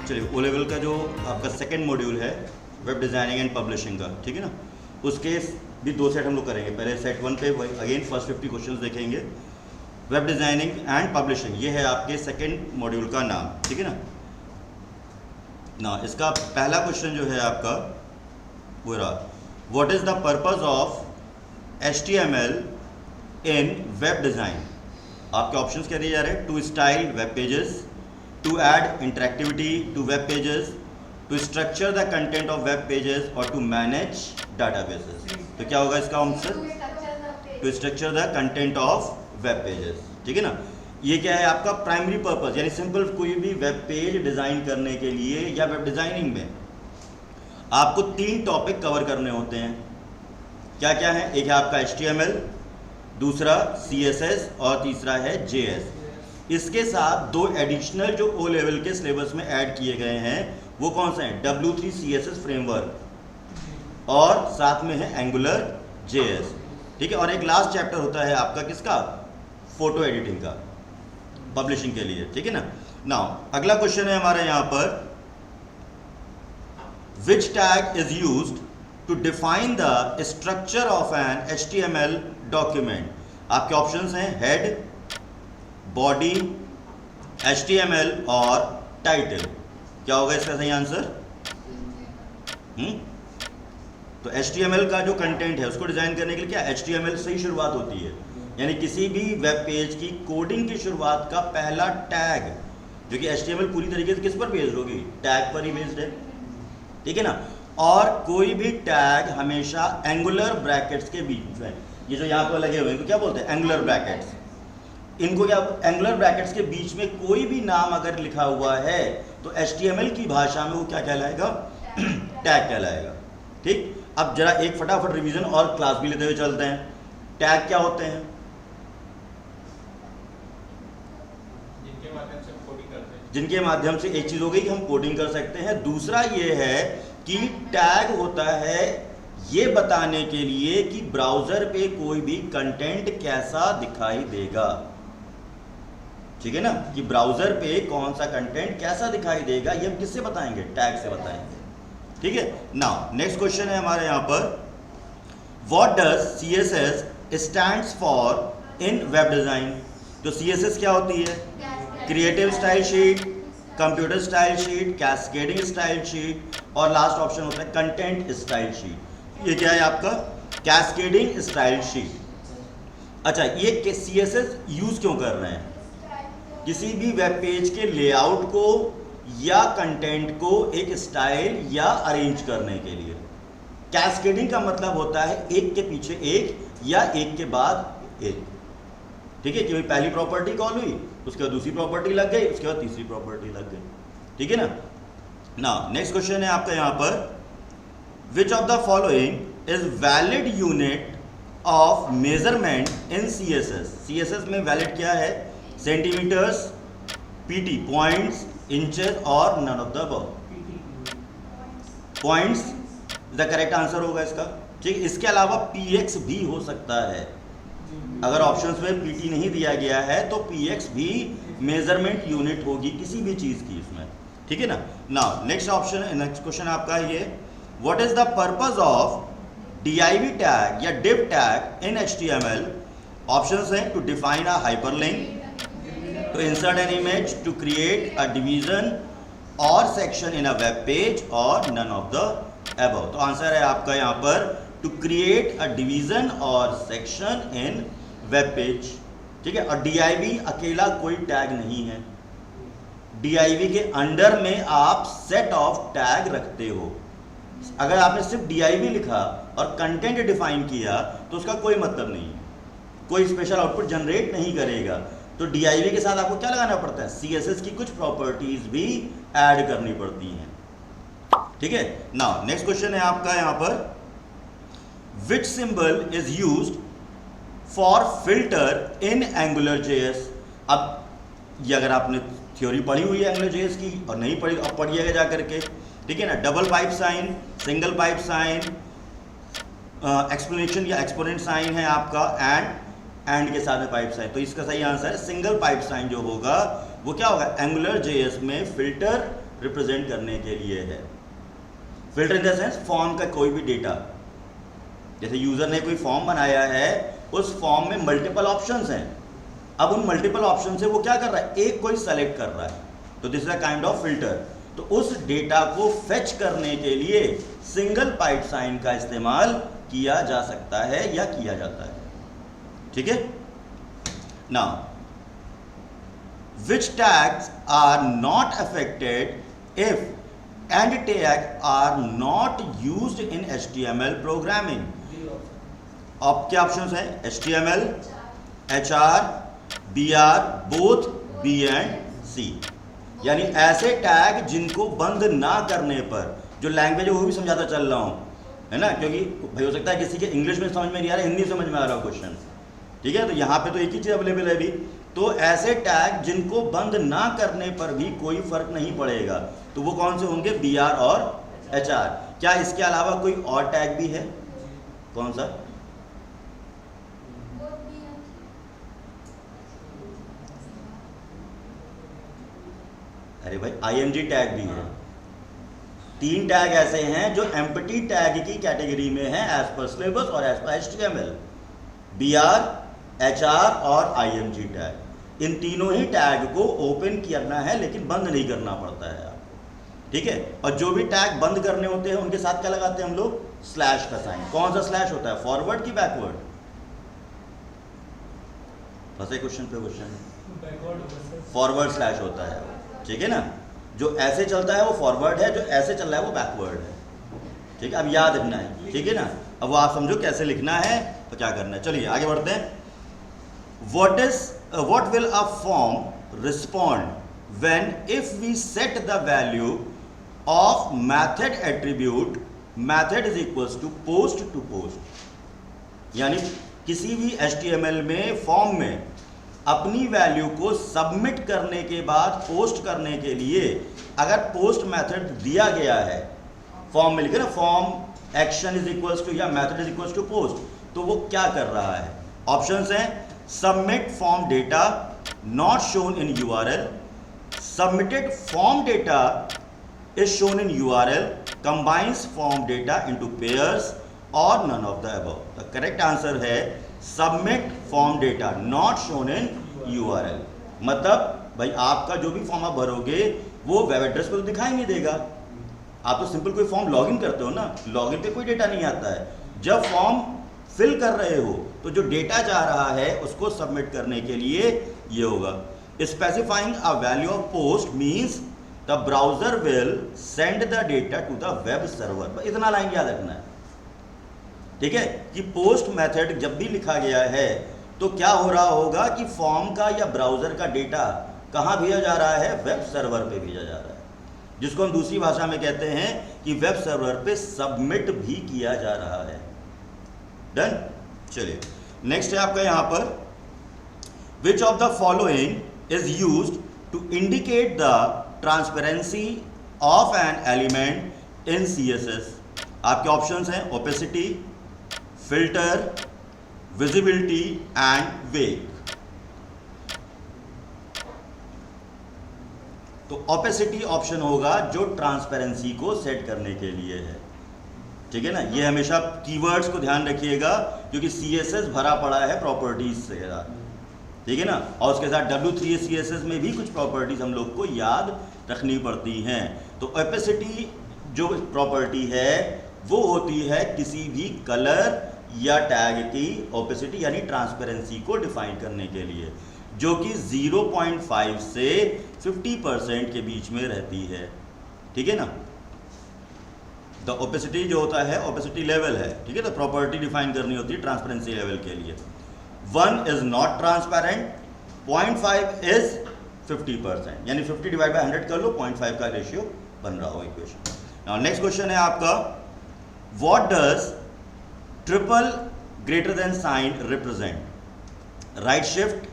चलिए O level का जो आपका सेकंड मॉड्यूल है वेब डिज़ाइनिंग एंड पब्लिशिंग का, ठीक है ना, उसके भी 2 सेट हम लोग करेंगे। पहले सेट 1 पे अगेन फर्स्ट 50 क्वेश्चंस देखेंगे। वेब डिज़ाइनिंग एंड पब्लिशिंग ये है आपके सेकंड मॉड्यूल का नाम, ठीक है ना। इसका पहला क्वेश्चन जो है आपका वो रहा, what is the purpose of HTML in web design. आपके ऑप्शंस क्या दिए जा रहे हैं, to style web pages, to add interactivity to web pages, to structure the content of web pages और टू मैनेज डाटाबेसेस। तो क्या होगा इसका answer, to structure the content of web pages, ठीक है ना। ये क्या है आपका प्राइमरी पर्पस, यानी सिंपल कोई भी वेब पेज डिज़ाइन करने के लिए या वेब डिज़ाइनिंग में आपको 3 टॉपिक कवर करने होते हैं। क्या क्या है, एक है आपका HTML, दूसरा CSS और तीसरा है JS। इसके साथ 2 एडिशनल जो ओ लेवल के सिलेबस में ऐड किए गए हैं वो कौन से हैं, W3 CSS फ्रेमवर्क और साथ में है एंगुलर JS, ठीक है। और एक लास्ट चैप्टर होता है आपका किसका, फोटो एडिटिंग का, पब्लिशिंग के लिए, ठीक है ना। नाउ अगला क्वेश्चन है हमारा यहाँ पर, which tag is used to define the structure of an HTML document. आपके ऑप्शंस हैं हेड, बॉडी, HTML और टाइटल। क्या होगा इसका सही आंसर, तो HTML का जो कंटेंट है उसको डिजाइन करने के लिए क्या HTML से ही शुरुआत होती है, यानी किसी भी वेब पेज की कोडिंग की शुरुआत का पहला टैग, जो कि HTML पूरी तरीके से किस पर बेस्ड होगी, टैग पर ही बेस्ड है, ठीक है ना। और कोई भी टैग हमेशा एंगुलर ब्रैकेट्स के बीच में, ये जो यहाँ पर लगे हुए हैं इनको क्या बोलते हैं, एंगुलर ब्रैकेट्स। इनको क्या, एंगुलर ब्रैकेट्स के बीच में कोई भी नाम अगर लिखा हुआ है तो HTML की भाषा में वो क्या कहलाएगा, टैग कहलाएगा, ठीक। अब जरा एक फटाफट रिवीजन और क्लास भी लेते हुए चलते हैं। टैग क्या होते हैं, जिनके माध्यम से एक चीज हो गई कि हम कोडिंग कर सकते हैं। दूसरा ये है कि टैग होता है ये बताने के लिए कि ब्राउजर पे कोई भी कंटेंट कैसा दिखाई देगा, ठीक है ना, कि ब्राउजर पे कौन सा कंटेंट कैसा दिखाई देगा, ये हम किससे बताएंगे, टैग से बताएंगे, ठीक है। नाउ नेक्स्ट क्वेश्चन है हमारे यहाँ पर, what does CSS stands for in web design. तो CSS क्या होती है, creative style sheet, computer style sheet, cascading style sheet और लास्ट ऑप्शन होता है कंटेंट स्टाइल शीट। ये क्या है आपका, कैस्केडिंग स्टाइल शीट। अच्छा, ये CSS यूज क्यों कर रहे हैं, किसी भी वेब पेज के लेआउट को या कंटेंट को एक स्टाइल या अरेंज करने के लिए। कैस्केडिंग का मतलब होता है एक के पीछे एक या एक के बाद एक, ठीक है, कि पहली प्रॉपर्टी कॉल हुई, उसके बाद दूसरी प्रॉपर्टी लग गई, उसके बाद तीसरी प्रॉपर्टी लग गई, ठीक है ना। नेक्स्ट क्वेश्चन है आपका यहाँ पर, which of the following is valid unit of measurement in CSS। CSS में वैलिड क्या है, सेंटीमीटर्स, PT पॉइंट्स, इंचेस और none of the above. Points the correct answer होगा इसका, ठीक। इसके अलावा PX भी हो सकता है, अगर ऑप्शंस में PT नहीं दिया गया है तो PX भी मेजरमेंट यूनिट होगी किसी भी चीज की इसमें, ठीक है ना। Now next option, next question आपका ये, what is the purpose of div tag या div tag in HTML। Options हैं, to define a hyperlink, to insert an image, to create a division or section in a web page or none of the above। तो answer है आपका यहाँ पर to create a division or section in web page, ठीक है। और div अकेला कोई टैग नहीं है, div के अंडर में आप सेट ऑफ टैग रखते हो। अगर आपने सिर्फ div लिखा और कंटेंट डिफाइन किया तो उसका कोई मतलब नहीं है, कोई स्पेशल आउटपुट जनरेट नहीं करेगा। तो div के साथ आपको क्या लगाना पड़ता है, CSS की कुछ प्रॉपर्टीज भी ऐड करनी पड़ती हैं, ठीक है। नाउ नेक्स्ट क्वेश्चन है आपका यहाँ पर, विच symbol is used for filter in angular JS। अब ये अगर आपने थ्योरी पढ़ी हुई है एंगुलर JS की और नहीं पढ़ी, अब पढ़िएगा जा करके, ठीक है ना। Double pipe sign, single pipe sign, explanation या एक्सपोनेंट साइन है आपका, एंड के साथ में पाइप साइन। तो इसका सही आंसर है सिंगल पाइप साइन जो होगा वो क्या होगा, एंगुलर JS में फिल्टर रिप्रेजेंट करने के लिए है। Filter in the sense form का कोई भी डेटा, जैसे यूजर ने कोई फॉर्म बनाया है, उस फॉर्म में मल्टीपल ऑप्शंस हैं, अब उन मल्टीपल ऑप्शन से वो क्या कर रहा है, एक कोई सेलेक्ट कर रहा है, तो this is a kind of filter. तो उस डेटा को फेच करने के लिए सिंगल पाइप साइन का इस्तेमाल किया जा सकता है या किया जाता है, ठीक है। Now which tags are not affected if and tag are not used in HTML programming? अब क्या ऑप्शंस हैं, HTML, HR, BR, both B and C, यानी ऐसे टैग जिनको बंद ना करने पर, जो लैंग्वेज है वो भी समझाता चल रहा हूँ, है ना, क्योंकि भाई हो सकता है किसी के इंग्लिश में समझ में नहीं आ रहा, हिंदी समझ में आ रहा क्वेश्चन, ठीक है। तो यहाँ पे तो एक ही चीज़ अवेलेबल है अभी, तो ऐसे टैग जिनको बंद ना करने पर भी कोई फर्क नहीं पड़ेगा, तो वो कौन से होंगे, BR और HR। क्या इसके अलावा कोई और टैग भी है, कौन सा, अरे भाई IMG टैग भी है। 3 टैग ऐसे हैं जो एम्प्टी टैग की कैटेगरी में है एज पर सिलेबस और as per HTML, BR, HR और IMG टैग। इन तीनों ही टैग को ओपन करना है लेकिन बंद नहीं करना पड़ता है आपको, ठीक है। और जो भी टैग बंद करने होते हैं उनके साथ क्या लगाते हैं हम लोग, स्लैश का साइन। कौन सा स्लैश होता है, फॉरवर्ड की बैकवर्ड, फंसे क्वेश्चन पे क्वेश्चन, फॉरवर्ड स्लैश होता है, ठीक है ना। जो ऐसे चलता है वो फॉरवर्ड है, जो ऐसे चल रहा है वो बैकवर्ड है, ठीक है। अब याद रखना है, ठीक है ना। अब वो आप समझो कैसे लिखना है तो क्या करना है, चलिए आगे बढ़ते हैं। what will a form respond when if we set the value of method attribute method is equals to post to post, यानी किसी भी HTML में फॉर्म में अपनी वैल्यू को सबमिट करने के बाद पोस्ट करने के लिए अगर पोस्ट मेथड दिया गया है, फॉर्म में लिखे ना, form action is equals to या method is equals to post, तो वो क्या कर रहा है, ऑप्शंस हैं, submit form data not shown in URL, submitted form data is shown in URL, combines form data into pairs और none of the above. The correct answer है submit form data not shown in URL। मतलब भाई आपका जो भी form आप भरोगे वो web address पर तो दिखाई नहीं देगा, आप तो सिंपल कोई फॉर्म लॉगिन करते हो ना, लॉगिन पे कोई डेटा नहीं आता है। जब फॉर्म फिल कर रहे हो तो जो डेटा जा रहा है उसको सबमिट करने के लिए ये होगा। Specifying a value of post means the browser will send the data to the web server. इतना लाइन याद रखना है, ठीक है, कि पोस्ट मेथड जब भी लिखा गया है तो क्या हो रहा होगा कि फॉर्म का या ब्राउजर का डेटा कहाँ भेजा जा रहा है, वेब सर्वर पे भेजा जा रहा है, जिसको हम दूसरी भाषा में कहते हैं कि वेब सर्वर पे सबमिट भी किया जा रहा है। डन। चलिए नेक्स्ट है आपका यहाँ पर, which of the following is used to indicate the transparency of an element in CSS। आपके ऑप्शंस हैं opacity, filter, visibility and vague. तो ओपेसिटी ऑप्शन होगा जो ट्रांसपेरेंसी को सेट करने के लिए है, ठीक है ना। ये हमेशा कीवर्ड्स को ध्यान रखिएगा क्योंकि CSS भरा पड़ा है प्रॉपर्टीज से, ठीक है ना, और उसके साथ W3 CSS में भी कुछ प्रॉपर्टीज हम लोग को याद रखनी पड़ती हैं। तो ओपेसिटी जो प्रॉपर्टी है वो होती है किसी भी कलर या टैग की ओपेसिटी यानी ट्रांसपेरेंसी को डिफाइन करने के लिए, जो कि 0.5 से 50% के बीच में रहती है, ठीक है ना। द ओपेसिटी जो होता है ओपेसिटी लेवल है, ठीक है, तो प्रॉपर्टी डिफाइन करनी होती है ट्रांसपेरेंसी लेवल के लिए। 1 इज नॉट ट्रांसपेरेंट, 0.5 इज 50%, यानी 50 डिवाइड बाय 100 कर लो, 0.5 का रेशियो बन रहा हो इक्वेशन। नाउ नेक्स्ट क्वेश्चन है आपका, what does triple greater than sign represent? Right shift,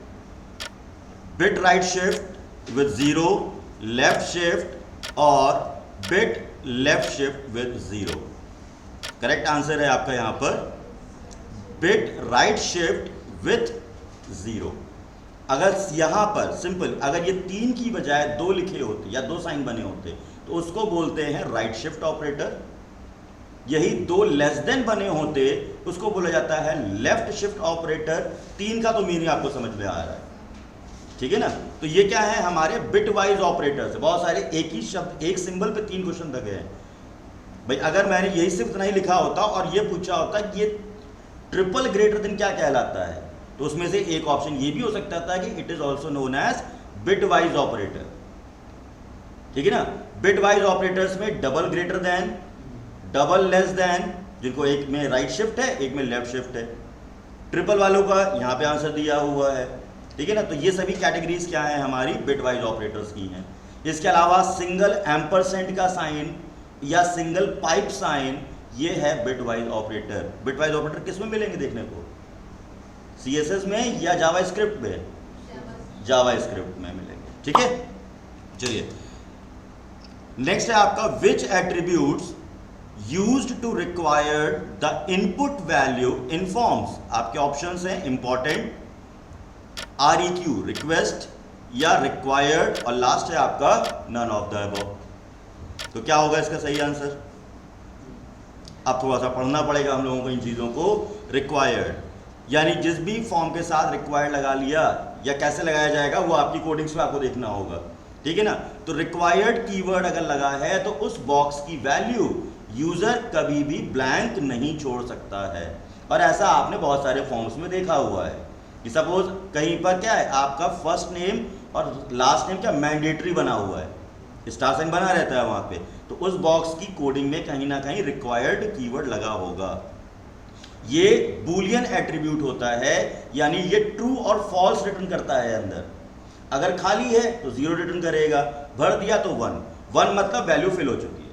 bit right shift with 0, left shift और bit left shift with 0। Correct answer है आपका यहां पर बिट राइट शिफ्ट विथ 0। अगर यहां पर सिंपल अगर ये 3 की बजाय 2 लिखे होते या 2 साइन बने होते तो उसको बोलते हैं राइट शिफ्ट ऑपरेटर। यही 2 लेस देन बने होते उसको बोला जाता है लेफ्ट शिफ्ट ऑपरेटर। 3 का तो मीनिंग आपको समझ में आ रहा है, ठीक है ना। तो ये क्या है, हमारे बिट वाइज ऑपरेटर्स। बहुत सारे एक ही शब्द एक सिंबल पे 3 क्वेश्चन लगे हैं भाई। अगर मैंने यही सिर्फ इतना ही लिखा होता और ये पूछा होता कि ये ट्रिपल ग्रेटर देन क्या कहलाता है, तो उसमें से एक ऑप्शन ये भी हो सकता था कि it is also known as bitwise operator, ठीक है ना। बिट वाइज ऑपरेटर्स में double greater than, double less than, जिनको एक में राइट शिफ्ट है एक में लेफ्ट शिफ्ट है। ट्रिपल वालों का यहाँ पे आंसर दिया हुआ है, ठीक है ना। तो ये सभी कैटेगरीज क्या है, हमारी बिट वाइज ऑपरेटर्स की हैं। इसके अलावा सिंगल एम्परसेंट का साइन या सिंगल पाइप साइन, ये है bit wise operator. Bit wise operator किस में मिलेंगे देखने को, CSS में या जावा स्क्रिप्ट में? जावा स्क्रिप्ट में मिलेंगे, ठीक है। चलिए नेक्स्ट है आपका which attributes used to required the input value in forms. आपके ऑप्शंस हैं इंपॉर्टेंट, REQ रिक्वेस्ट या रिक्वायर्ड, और लास्ट है आपका नन ऑफ द अबव। तो क्या होगा इसका सही आंसर? अब थोड़ा सा पढ़ना पड़ेगा हम लोगों को इन चीजों को। रिक्वायर्ड यानी जिस भी फॉर्म के साथ रिक्वायर्ड लगा लिया या कैसे लगाया जाएगा वो आपकी कोडिंग्स में आपको देखना होगा, ठीक है ना। तो रिक्वायर्ड कीवर्ड अगर लगा है तो उस बॉक्स की वैल्यू यूजर कभी भी ब्लैंक नहीं छोड़ सकता है। और ऐसा आपने बहुत सारे फॉर्म्स में देखा हुआ है कि सपोज कहीं पर क्या है, आपका फर्स्ट नेम और लास्ट नेम क्या मैंडेटरी बना हुआ है, स्टार साइन बना रहता है वहां पे, तो उस बॉक्स की कोडिंग में कहीं ना कहीं रिक्वायर्ड कीवर्ड लगा होगा। ये बूलियन एट्रीब्यूट होता है, यानी ये ट्रू और फॉल्स रिटर्न करता है अंदर। अगर खाली है तो 0 रिटर्न करेगा, भर दिया तो 1 मतलब वैल्यू फिल हो चुकी है।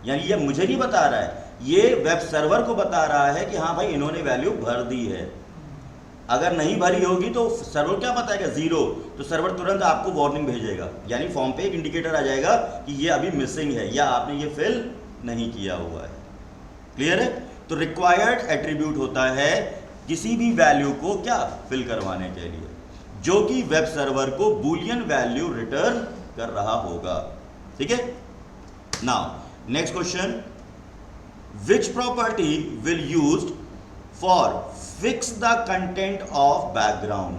यानी ये मुझे नहीं बता रहा है, ये वेब सर्वर को बता रहा है कि हाँ भाई इन्होंने वैल्यू भर दी है। अगर नहीं भरी होगी तो सर्वर क्या बताएगा 0, तो सर्वर तुरंत आपको वार्निंग भेजेगा, यानी फॉर्म पे एक इंडिकेटर आ जाएगा कि ये अभी मिसिंग है या आपने ये फिल नहीं किया हुआ है। क्लियर है? तो रिक्वायर्ड एट्रीब्यूट होता है किसी भी वैल्यू को क्या फिल करवाने के लिए, जो कि वेब सर्वर को बूलियन वैल्यू रिटर्न कर रहा होगा, ठीक है। Now next question, which property will used for fix the content of background.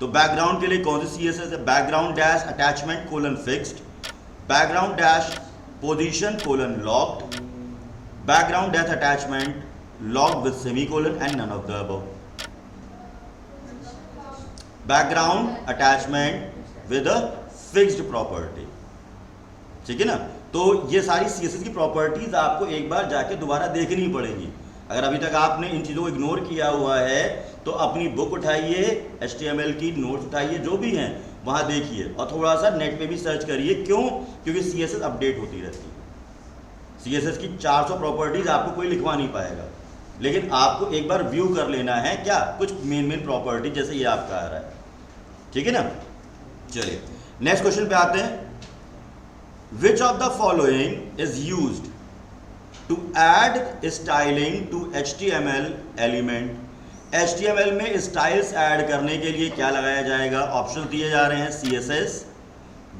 तो बैकग्राउंड के लिए कौन सी CSS है? Background dash attachment colon fixed, background dash position colon locked, background dash attachment locked with semicolon and none of the above. Background attachment with a fixed property, ठीक है ना। तो ये सारी CSS की प्रॉपर्टीज आपको एक बार जाके दोबारा देखनी पड़ेगी। अगर अभी तक आपने इन चीज़ों को इग्नोर किया हुआ है तो अपनी बुक उठाइए, HTML की नोट्स उठाइए, जो भी हैं वहाँ देखिए, और थोड़ा सा नेट पे भी सर्च करिए। क्यों? क्योंकि CSS अपडेट होती रहती है। CSS की 400 प्रॉपर्टीज आपको कोई लिखवा नहीं पाएगा, लेकिन आपको एक बार व्यू कर लेना है क्या, कुछ मेन प्रॉपर्टी, जैसे ये आपका आ रहा है, ठीक है ना। चलिए नेक्स्ट क्वेश्चन पे आते हैं। Which of the following is used to add styling to HTML element. HTML में स्टाइल्स ऐड करने के लिए क्या लगाया जाएगा? ऑप्शन दिए जा रहे हैं CSS,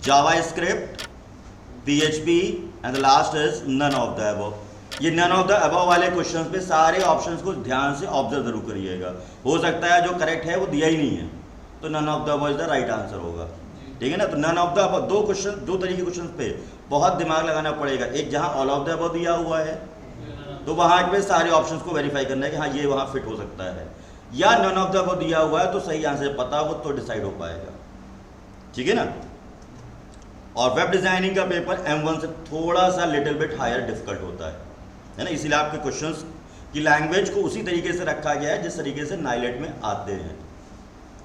JavaScript, PHP and the last is none of the above. ये नन ऑफ द अबव वाले क्वेश्चंस पे सारे ऑप्शंस को ध्यान से ऑब्जर्व जरूर करिएगा। हो सकता है जो करेक्ट है वो दिया ही नहीं है, तो none of the above is the right answer होगा, ठीक है ना। तो नन ऑफ द अबव, दो तरीके के क्वेश्चन पे बहुत दिमाग लगाना पड़ेगा। एक जहां ऑल ऑफ द अबव दिया हुआ है तो वहां पे सारे ऑप्शंस को वेरीफाई करना है कि हाँ ये वहां फिट हो सकता है, या नन ऑफ द अबव दिया हुआ है तो सही आंसर पता हो तो डिसाइड हो पाएगा, ठीक है ना। और वेब डिजाइनिंग का पेपर M1 से थोड़ा सा लिटिल बिट हायर डिफिकल्ट होता है ना, इसीलिए आपके क्वेश्चंस की लैंग्वेज को उसी तरीके से रखा गया है जिस तरीके से नाइलेट में आते हैं,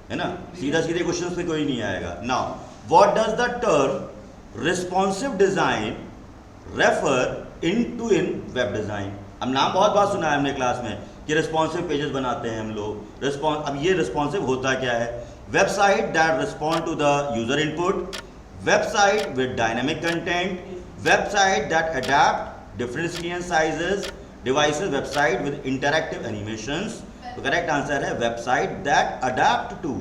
है ना। सीधा सीधे क्वेश्चंस पे कोई नहीं आएगा। Now what does the term responsive design refer into in web design. अब नाम बहुत बार सुना है हमने क्लास में कि रिस्पॉन्सिव पेजेस बनाते हैं हम लोग। अब ये रिस्पॉन्सिव होता क्या है? Website that respond to the user input, website with dynamic content, website that adapt different screen sizes, devices, website with interactive animations. तो करेक्ट आंसर है website that adapt to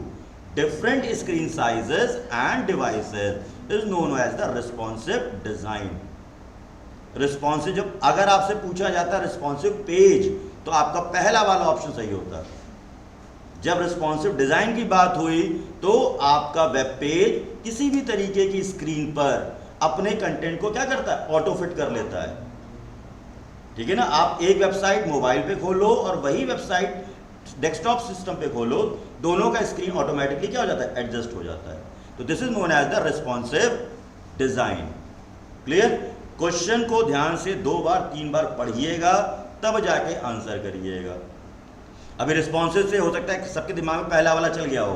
different screen sizes and devices. Is known as the responsive design. Responsive, जब अगर आपसे पूछा जाता है responsive page, तो आपका पहला वाला ऑप्शन सही होता है। जब रिस्पॉन्सिव डिजाइन की बात हुई तो आपका वेब पेज किसी भी तरीके की स्क्रीन पर अपने कंटेंट को क्या करता है, ऑटो फिट कर लेता है। ठीक है ना, आप एक वेबसाइट मोबाइल पे खोलो और वही वेबसाइट डेस्कटॉप सिस्टम पे खोलो, दोनों का स्क्रीन ऑटोमेटिकली क्या हो जाता है, एडजस्ट हो जाता है। तो this is known as the responsive design. Clear? Question को ध्यान से 2 बार 3 बार पढ़िएगा, तब जाके आंसर करिएगा। अभी रिस्पॉन्सिव से हो सकता है कि सबके दिमाग में पहला वाला चल गया हो,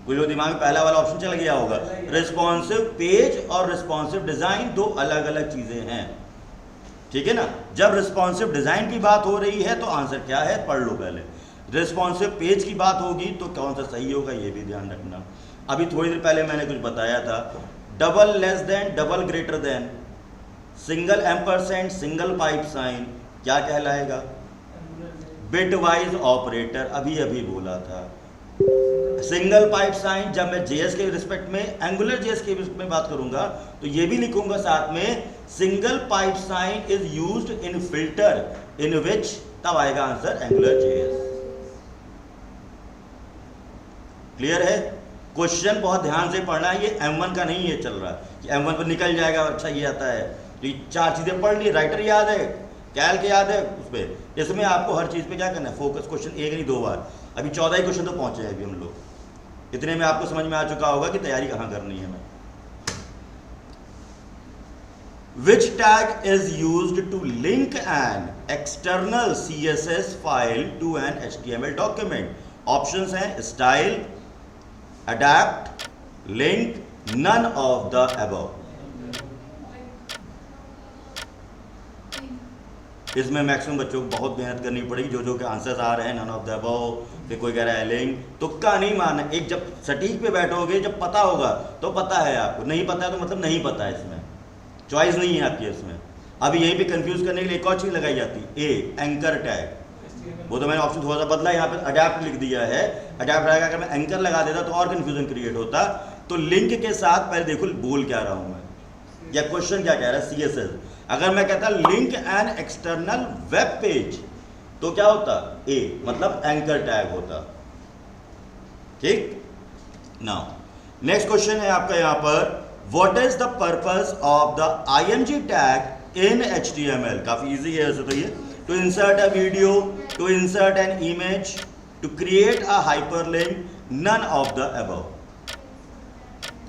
कुछ लोग दिमाग में पहला वाला ऑप्शन चल गया होगा। रिस्पॉन्सिव पेज और रिस्पॉन्सिव डिजाइन 2 अलग अलग चीजें हैं। ठीक है ना, जब रिस्पॉन्सिव डिजाइन की बात हो रही है तो आंसर क्या है, पढ़ लो पहले। रिस्पॉन्सिव पेज की बात होगी तो कौन सा सही होगा, ये भी ध्यान रखना। अभी थोड़ी देर पहले मैंने कुछ बताया था, double less than, double greater than, single ampersand, single pipe sign क्या कहलाएगा, बिट वाइज ऑपरेटर। अभी अभी बोला था। सिंगल पाइप साइन जब मैं जेएस के रिस्पेक्ट में, एंगुलर जेएस के रिस्पेक्ट में बात करूंगा तो ये भी लिखूंगा साथ में, single pipe sign is used in filter in which, तब आएगा आंसर एंगुलर जेएस। क्लियर है? क्वेश्चन बहुत ध्यान से पढ़ना है, ये M1 का नहीं है चल रहा कि M1 पर निकल जाएगा, अच्छा ये आता है। तो ये 4 चीजें पढ़ ली, राइटर याद है, कैल्क याद है, उस पर इसमें आपको हर चीज पे क्या करना है, फोकस। क्वेश्चन एक नहीं 2 बार, अभी 14 ही क्वेश्चन तो पहुंचे हैं अभी हम लोग। इतने में आपको समझ में आ चुका होगा कि तैयारी कहां करनी है। मैं Which tag is used to link an external CSS file to an HTML document? Options हैं style, adapt, link, none of the above. इसमें मैक्सिमम बच्चों को बहुत मेहनत करनी पड़ेगी, जो के आंसर्स आ रहे हैं नन ऑफ द अबव, फिर कोई कह रहा है लिंक, तुक्का नहीं मारना। एक जब सटीक पे बैठोगे, जब पता होगा तो पता है, आपको नहीं पता है तो मतलब नहीं पता है, इसमें चॉइस नहीं है आपकी इसमें। अभी यहीं पे कंफ्यूज करने के लिए एक और चीज लगाई जाती है, ए एंकर टैग। वो तो मैंने ऑप्शन थोड़ा सा बदला, यहाँ पे अडैप्ट लिख दिया है। अडैप्ट रहेगा, अगर मैं एंकर लगा देता तो और कंफ्यूजन क्रिएट होता। तो लिंक के साथ पहले देखो बोल क्या रहा हूं मैं, या क्वेश्चन क्या कह रहा है, CSS। अगर मैं कहता link an external web page तो क्या होता, ए मतलब एंकर टैग होता। ठीक, नाउ नेक्स्ट क्वेश्चन है आपका यहां पर, what is the purpose of the IMG tag in HTML? काफी इजी है ऐसे तो ये, to insert a video, to insert an image, to create a hyperlink, none of the above.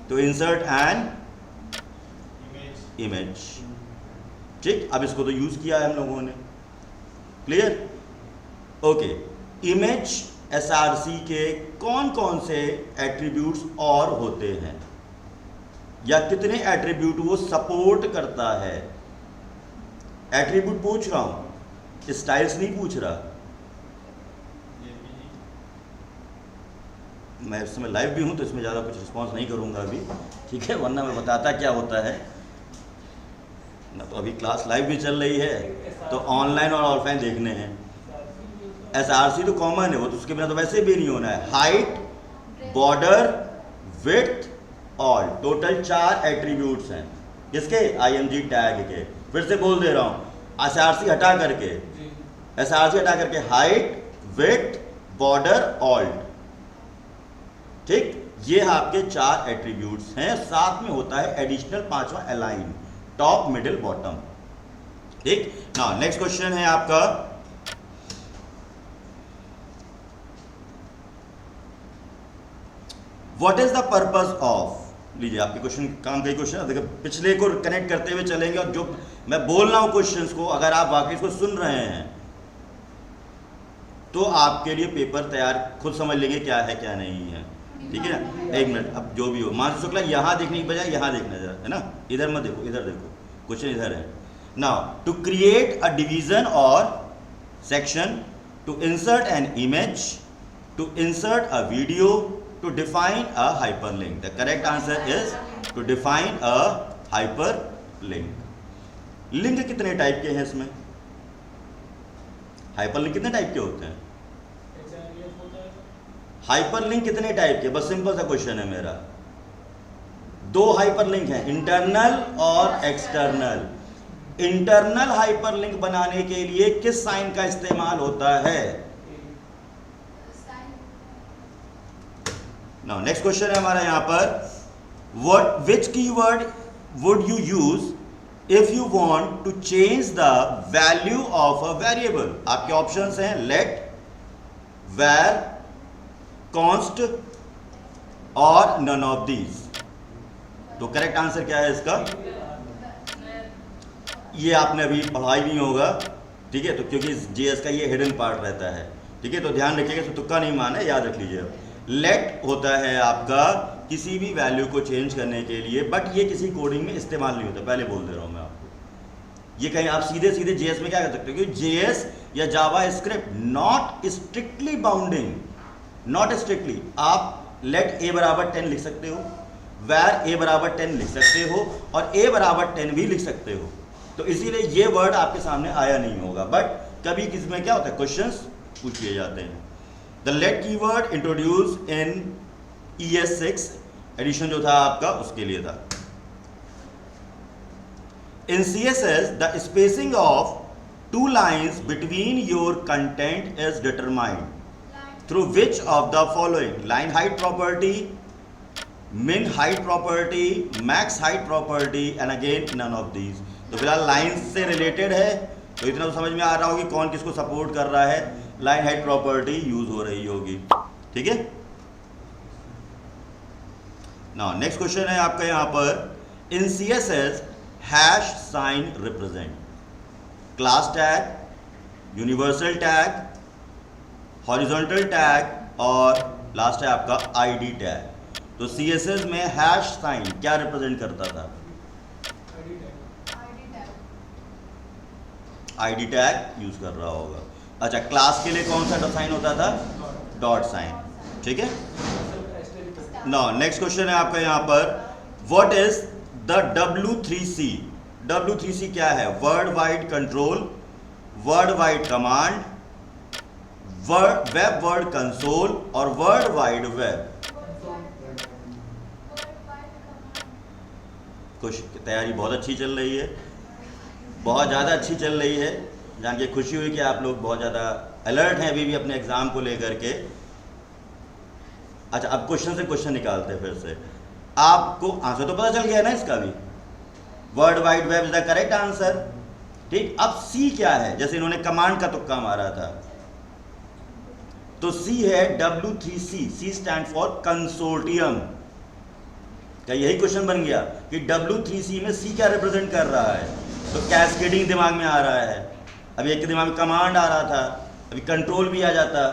To insert an image. ठीक, अब इसको तो use किया है हम लोगों ने। क्लियर? ओके, इमेज SRC के कौन कौन से एट्रीब्यूट्स और होते हैं, या कितने एट्रीब्यूट वो सपोर्ट करता है? एट्रीब्यूट पूछ रहा हूं, स्टाइल्स नहीं पूछ रहा। मैं इस समय लाइव भी हूं तो इसमें ज़्यादा कुछ रिस्पॉन्स नहीं करूंगा अभी, ठीक है, वरना मैं बताता क्या होता है ना। तो अभी क्लास लाइव भी चल रही है, तो ऑनलाइन और ऑफलाइन देखने हैं। SRC तो कॉमन है, वो तो उसके बिना तो वैसे भी नहीं होना है। Height, border, width, all, total 4 attributes हैं किसके, IMG टैग के। फिर से बोल दे रहा हूं, SRC हटा करके हाइट, विड्थ, बॉर्डर, ऑल्ट। ठीक, ये आपके 4 एट्रीब्यूट्स हैं। साथ में होता है एडिशनल 5वां अलाइन, टॉप, मिडिल, बॉटम। ठीक, ना नेक्स्ट क्वेश्चन है आपका, what is the purpose of, लीजिए आपके क्वेश्चन काम का क्वेश्चन देखिए, पिछले को कनेक्ट करते हुए चलेंगे। और जो मैं बोल रहा हूं क्वेश्चंस को, अगर आप वाकई इसको सुन रहे हैं तो आपके लिए पेपर तैयार, खुद समझ लेंगे क्या है क्या नहीं है। ठीक है ना, एक मिनट, अब जो भी हो, मानस शुक्ला यहाँ देखने की बजाय यहाँ देखना जरा, है ना, इधर मत देखो, इधर देखो, क्वेश्चन इधर है। Now to create a division और section, to insert an image, to insert a video, to define a hyperlink. The correct answer is to define a hyperlink. Link कितने टाइप के हैं इसमें, हाइपरलिंक कितने टाइप के होते हैं, हाइपरलिंक कितने टाइप के, बस सिंपल सा क्वेश्चन है मेरा। दो हाइपरलिंक हैं, इंटरनल और एक्सटर्नल। इंटरनल हाइपरलिंक बनाने के लिए किस साइन का इस्तेमाल होता है? नाउ नेक्स्ट क्वेश्चन है हमारा यहां पर, which keyword would you use if you want to change the value of a variable? आपके ऑप्शंस हैं लेट, वेर, कॉन्स्ट और नन ऑफ दीज। तो करेक्ट आंसर क्या है इसका? ये आपने अभी पढ़ा ही नहीं होगा, ठीक है, तो क्योंकि जीएस का ये हिडन पार्ट रहता है, ठीक है, तो ध्यान रखिएगा, इसमें तुक्का नहीं माना, याद रख लीजिए। लेट होता है आपका किसी भी वैल्यू को चेंज करने के लिए, बट ये किसी कोडिंग में इस्तेमाल नहीं होता, पहले बोल दे रहा हूं मैं आपको। ये कहीं आप सीधे सीधे जेएस में क्या कर सकते हो, क्योंकि जेएस या JavaScript not strictly bounding, not strictly. आप लेट ए बराबर 10 लिख सकते हो, वैर ए बराबर 10 लिख सकते हो, और ए बराबर 10 भी लिख सकते हो, तो इसीलिए ये वर्ड आपके सामने आया नहीं होगा। बट कभी किसी में क्या होता है, क्वेश्चंस पूछ लिए जाते हैं। The let keyword introduce in ES6 edition जो था आपका, उसके लिए था। In CSS the spacing of two lines between your content is determined through which of the following? Line height property, min height property, max height property and again none of these। तो फिलहाल line से related है, तो इतना तो समझ में आ रहा होगा कौन किसको सपोर्ट कर रहा है, लाइन हाइट प्रॉपर्टी यूज हो रही होगी, ठीक है। नाउ नेक्स्ट क्वेश्चन है आपका यहां पर, in CSS hash sign represent class tag, universal tag, horizontal tag और लास्ट है आपका ID टैग। तो CSS में हैश साइन क्या रिप्रेजेंट करता था? ID टैग यूज कर रहा होगा। अच्छा, क्लास के लिए कौन सा साइन होता था? डॉट साइन, ठीक है। नाउ नेक्स्ट क्वेश्चन है आपका यहां पर, what is the W3C? W3C क्या है? World wide control, world wide command, web word console और वर्ल्ड वाइड वेब। कुछ तैयारी बहुत अच्छी चल रही है, बहुत ज़्यादा अच्छी चल रही है, जान के खुशी हुई कि आप लोग बहुत ज़्यादा अलर्ट हैं अभी भी अपने एग्ज़ाम को लेकर के। अच्छा, अब क्वेश्चन से क्वेश्चन निकालते हैं फिर से। आपको आंसर तो पता चल गया ना इसका भी, world wide web is the correct answer, ठीक। अब सी क्या है? जैसे इन्होंने कमांड का तुक्का मारा था, तो सी है W3C, C stand for consortium. क्या यही क्वेश्चन बन गया कि W3C में सी क्या रिप्रेजेंट कर रहा है? तो कैस्केडिंग दिमाग में आ रहा है, अभी एक के दिमाग में कमांड आ रहा था, अभी कंट्रोल भी आ जाता,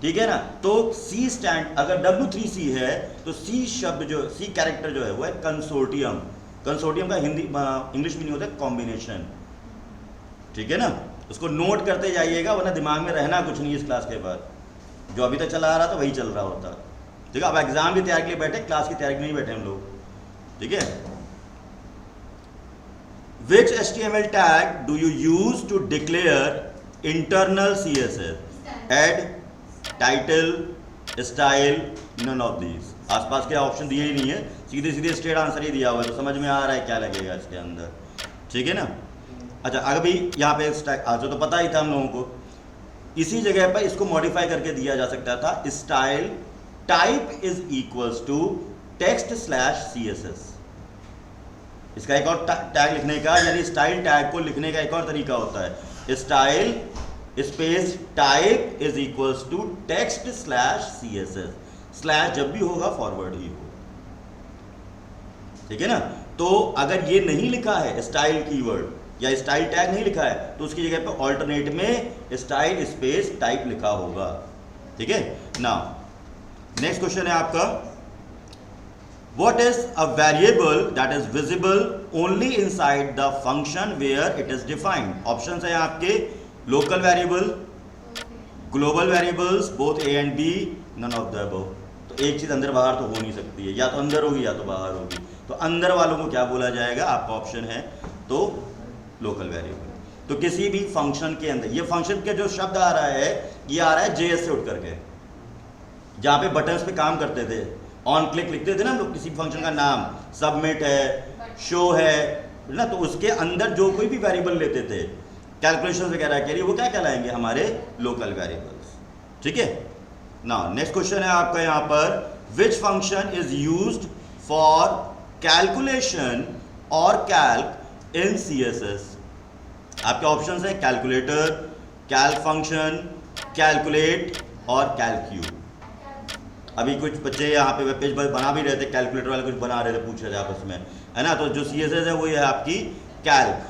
ठीक है ना। तो सी स्टैंड, अगर W3C है तो सी शब्द जो, सी कैरेक्टर जो है वो है कंसोर्टियम। कंसोर्टियम का हिंदी इंग्लिश में नहीं होता, कॉम्बिनेशन, ठीक है ना। उसको नोट करते जाइएगा, वरना दिमाग में रहना कुछ नहीं इस क्लास के बाद, जो अभी तक चला आ रहा था वही चल रहा होता, ठीक है। अब एग्जाम की तैयारी के लिए बैठे, क्लास की तैयारी के लिए नहीं बैठे हम लोग, ठीक है। Which HTML tag do you use to declare internal CSS? Head, title, style, none of these. आसपास के ऑप्शन दिए ही नहीं है, सीधे सीधे स्ट्रेट आंसर ही दिया हुआ है, तो समझ में आ रहा है क्या लगेगा इसके अंदर, ठीक है ना। अच्छा, अभी यहाँ पे आंसर तो पता ही था हम लोगों को, इसी जगह पर इसको मॉडिफाई करके दिया जा सकता था, style type is equals to text slash CSS। इसका एक और टैग लिखने का, यानी स्टाइल टैग को लिखने का एक और तरीका होता है, style space type is equals to text slash CSS। Slash जब भी होगा फॉरवर्ड ही होगा, ठीक है ना। तो अगर ये नहीं लिखा है स्टाइल कीवर्ड या स्टाइल टैग नहीं लिखा है, तो उसकी जगह पे ऑल्टरनेट में स्टाइल स्पेस टाइप लिखा होगा, ठीक है। नाउ नेक्स्ट क्वेश्चन है आपका, what is a variable that is visible only inside the function where it is defined? Options है आपके, local variable, global variables, both A and B, none of the above. तो एक चीज अंदर बाहर तो हो नहीं सकती है, या तो अंदर होगी या तो बाहर होगी। तो अंदर वालों को क्या बोला जाएगा? आपका ऑप्शन है तो लोकल वेरिएबल। तो किसी भी फंक्शन के अंदर, ये फंक्शन के जो शब्द आ रहा है, ये आ रहा है JS से उठ करके, जहाँ पे बटन्स पे काम करते थे, ऑन क्लिक लिखते थे ना हम लोग किसी फंक्शन का नाम, सबमिट है, शो है ना, तो उसके अंदर जो कोई भी वेरिएबल लेते थे कैलकुलेशन वगैरह के लिए, वो क्या कहलाएंगे, हमारे लोकल वेरिएबल्स। ठीक है ना। नेक्स्ट क्वेश्चन है आपका यहाँ पर, which function is used for calculation और कैल्क इन CSS। आपके ऑप्शंस हैं कैलकुलेटर, कैल्क फंक्शन, कैलकुलेट और कैलक्यू। अभी कुछ बच्चे यहाँ पे वेब पेज बना भी रहे थे, कैलकुलेटर वाले कुछ बना रहे थे, पूछ रहे थे आपस में, है ना। तो जो CSS है वो ये है आपकी कैल्क,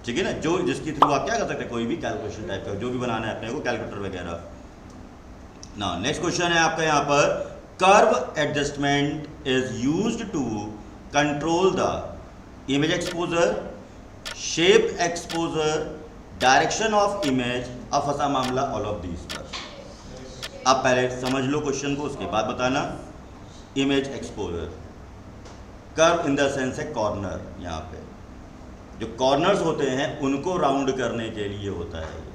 ठीक है ना, जो जिसके थ्रू आप क्या कर सकते हैं, कोई भी कैलकुलेशन टाइप का जो भी बनाना है अपने को, कैलकुलेटर वगैरह ना। नेक्स्ट क्वेश्चन है आपका यहाँ पर, curve adjustment is used to control the image exposure, shape exposure, direction of image. अब फंसा मामला ऑल ऑफ दीज पर। आप पहले समझ लो क्वेश्चन को, उसके बाद बताना। Image exposure, curve in the sense है कॉर्नर, यहाँ पे जो कॉर्नर्स होते हैं उनको राउंड करने के लिए होता है ये,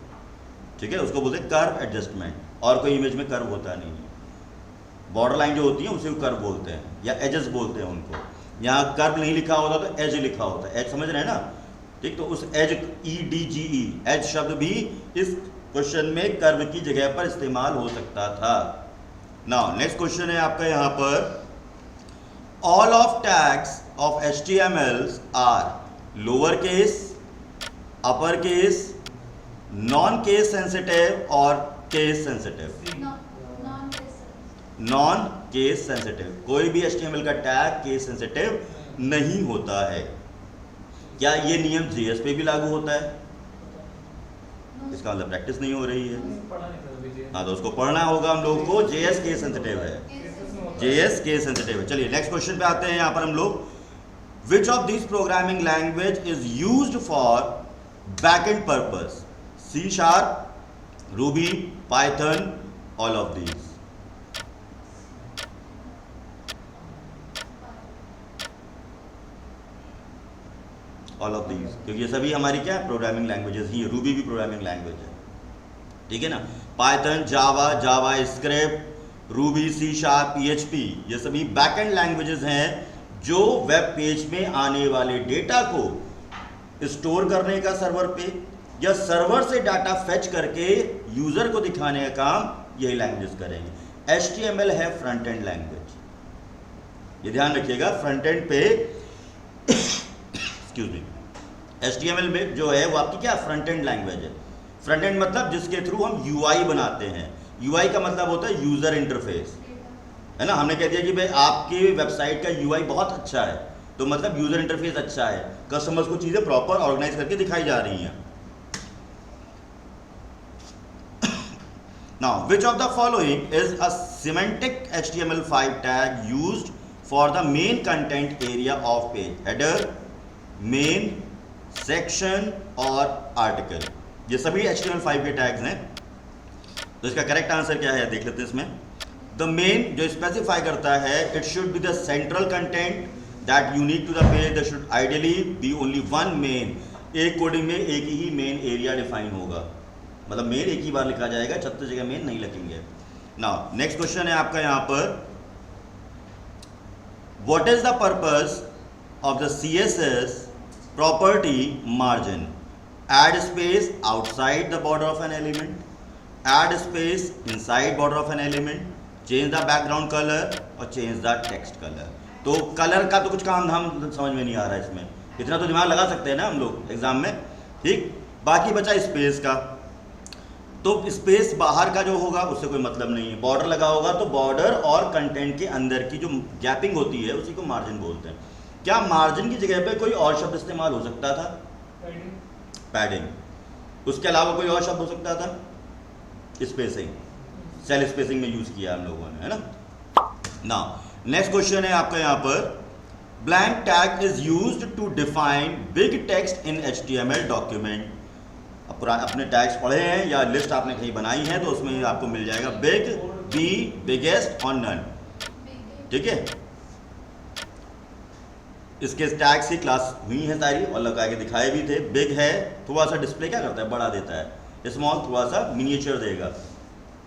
ठीक है, उसको बोलते हैं कर्व एडजस्टमेंट। और कोई इमेज में कर्व होता नहीं है। बॉर्डर लाइन जो होती है उसे कर्व बोलते हैं या एजेस बोलते हैं उनको। यहाँ कर्व नहीं लिखा होता तो एज लिखा होता है, एज समझ रहे हैं ना, ठीक। तो उस एज, EDGE, एज शब्द भी इस क्वेश्चन में कर्व की जगह पर इस्तेमाल हो सकता था। नाउ नेक्स्ट क्वेश्चन है आपका यहाँ पर, all of tags of HTML are lower case, upper case, non case sensitive और case sensitive. Non case sensitive, कोई भी HTML का टैग केस सेंसिटिव नहीं होता है। क्या ये नियम JS पे भी लागू होता है? इसका मतलब प्रैक्टिस नहीं हो रही है। हाँ, तो उसको पढ़ना होगा हम लोग को। JS केस सेंसिटिव है, JS केस सेंसिटिव है। चलिए नेक्स्ट क्वेश्चन पे आते हैं यहाँ पर हम लोग, which of this programming language is used for backend purpose? C#, Ruby, Python, all of these. All of these, क्योंकि ये सभी हमारी क्या प्रोग्रामिंग लैंग्वेजेस ही है। रूबी भी प्रोग्रामिंग लैंग्वेज है, ठीक है ना। पाइथन, जावा, जावा स्क्रिप्ट, रूबी, C#, PHP, ये सभी बैकएंड लैंग्वेजेस हैं जो वेब पेज में आने वाले डेटा को स्टोर करने का सर्वर पे, या सर्वर से डाटा फेच करके यूजर को दिखाने का काम यही लैंग्वेजेस करेंगे। HTML है फ्रंट एंड लैंग्वेज, ये ध्यान रखिएगा। फ्रंट एंड पे एक्सक्यूज मी, HTML में जो है वो आपकी क्या फ्रंट एंड लैंग्वेज है। फ्रंट एंड मतलब जिसके थ्रू हम UI बनाते हैं। UI का मतलब होता है यूजर इंटरफेस, है ना। हमने कह दिया कि भाई आपकी वेबसाइट का UI बहुत अच्छा है, तो मतलब यूजर इंटरफेस अच्छा है, कस्टमर्स को चीजें प्रॉपर ऑर्गेनाइज करके दिखाई जा रही हैं। Now, which of the following is a semantic HTML5 tag used for the main content area of page? Header, main, section और article, ये सभी HTML5 के टैग्स हैं। तो इसका करेक्ट आंसर क्या है देख लेते हैं इसमें। द मेन जो स्पेसिफाई करता है, it should be the central content that unique to the page, that should ideally be only one main. एक कोडिंग में एक ही मेन एरिया डिफाइन होगा, मतलब मेन एक ही बार लिखा जाएगा, 36 जगह मेन नहीं लिखेंगे। नाउ नेक्स्ट क्वेश्चन है आपका यहाँ पर, what is the purpose of the CSS property margin? Add space outside the border of an element, add space inside border of an element, change the background colour और change the text colour. तो colour का तो कुछ काम धाम समझ में नहीं आ रहा है इसमें, इतना तो दिमाग लगा सकते हैं ना हम लोग एग्जाम में, ठीक। बाकी बचा स्पेस का, तो स्पेस बाहर का जो होगा उससे कोई मतलब नहीं है। बॉर्डर लगा होगा तो बॉर्डर और कंटेंट के अंदर की जो गैपिंग होती है उसी को मार्जिन बोलते हैं। क्या मार्जिन की जगह पे कोई और शब्द इस्तेमाल हो सकता था? पैडिंग। उसके अलावा कोई और शब्द हो सकता था? स्पेसिंग, सेल स्पेसिंग में यूज किया हम लोगों ने, है ना। नाउ नेक्स्ट क्वेश्चन है आपका यहाँ पर, blank tag is used to define big text in HTML document. अपने टैग्स पढ़े हैं या लिस्ट आपने कहीं बनाई है तो उसमें आपको मिल जाएगा बिग, बी, बिगेस्ट और नन, ठीक है। इसके टैग्स की क्लास हुई है सारी और लगा के दिखाए भी थे। बिग है थोड़ा सा डिस्प्ले क्या करता है, बड़ा देता है। स्मॉल थोड़ा सा मिनिएचर देगा।